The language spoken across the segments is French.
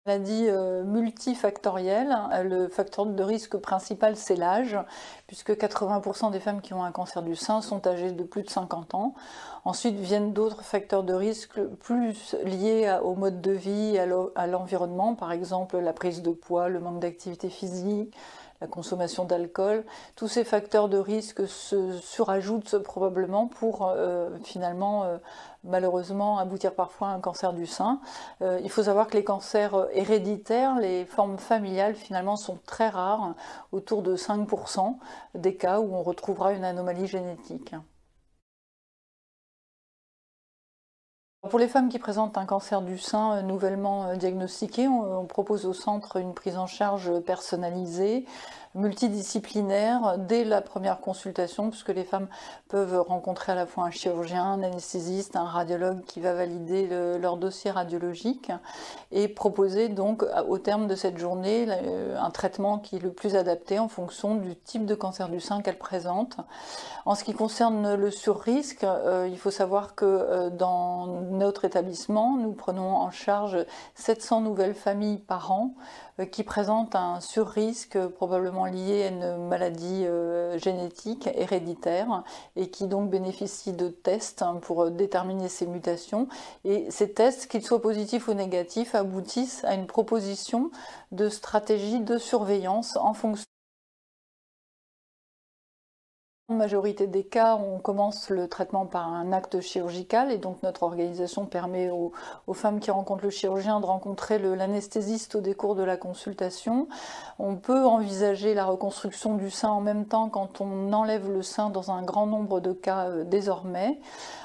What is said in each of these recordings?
Maladie multifactorielle. Le facteur de risque principal, c'est l'âge, puisque 80% des femmes qui ont un cancer du sein sont âgées de plus de 50 ans. Ensuite viennent d'autres facteurs de risque plus liés au mode de vie, à l'environnement, par exemple la prise de poids, le manque d'activité physique, la consommation d'alcool. Tous ces facteurs de risque se surajoutent probablement pour finalement malheureusement aboutir parfois à un cancer du sein. Il faut savoir que les cancers héréditaires, les formes familiales finalement sont très rares, autour de 5% des cas où on retrouvera une anomalie génétique. Pour les femmes qui présentent un cancer du sein nouvellement diagnostiqué, on propose au centre une prise en charge personnalisée, multidisciplinaire dès la première consultation, puisque les femmes peuvent rencontrer à la fois un chirurgien, un anesthésiste, un radiologue qui va valider leur dossier radiologique et proposer donc au terme de cette journée un traitement qui est le plus adapté en fonction du type de cancer du sein qu'elle présente. En ce qui concerne le surrisque, il faut savoir que dans notre établissement, nous prenons en charge 700 nouvelles familles par an qui présentent un surrisque probablement lié à une maladie génétique héréditaire et qui donc bénéficient de tests pour déterminer ces mutations. Et ces tests, qu'ils soient positifs ou négatifs, aboutissent à une proposition de stratégie de surveillance en fonction. Dans la majorité des cas, on commence le traitement par un acte chirurgical et donc notre organisation permet aux femmes qui rencontrent le chirurgien de rencontrer l'anesthésiste au décours de la consultation. On peut envisager la reconstruction du sein en même temps quand on enlève le sein dans un grand nombre de cas désormais.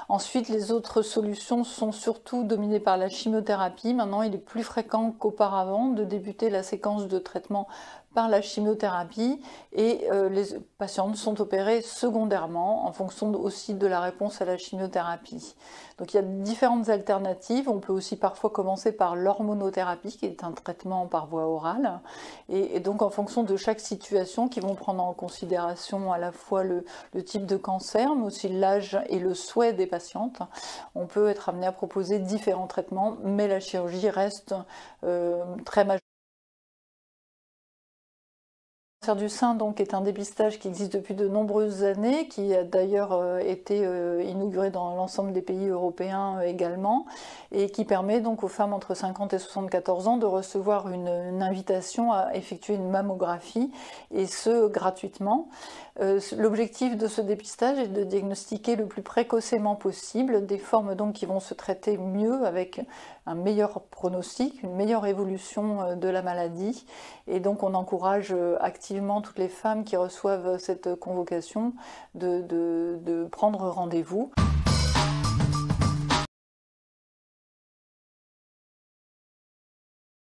Ensuite, les autres solutions sont surtout dominées par la chimiothérapie. Maintenant, il est plus fréquent qu'auparavant de débuter la séquence de traitement par la chimiothérapie et les patientes sont opérées secondairement en fonction aussi de la réponse à la chimiothérapie. Donc il y a différentes alternatives. On peut aussi parfois commencer par l'hormonothérapie qui est un traitement par voie orale et donc en fonction de chaque situation qui vont prendre en considération à la fois le type de cancer mais aussi l'âge et le souhait des patientes. On peut être amené à proposer différents traitements mais la chirurgie reste très majoritaire. Le cancer du sein donc, est un dépistage qui existe depuis de nombreuses années, qui a d'ailleurs été inauguré dans l'ensemble des pays européens également, et qui permet donc aux femmes entre 50 et 74 ans de recevoir une invitation à effectuer une mammographie, et ce gratuitement. L'objectif de ce dépistage est de diagnostiquer le plus précocement possible des formes donc qui vont se traiter mieux avec un meilleur pronostic, une meilleure évolution de la maladie. Et donc on encourage activement toutes les femmes qui reçoivent cette convocation de prendre rendez-vous.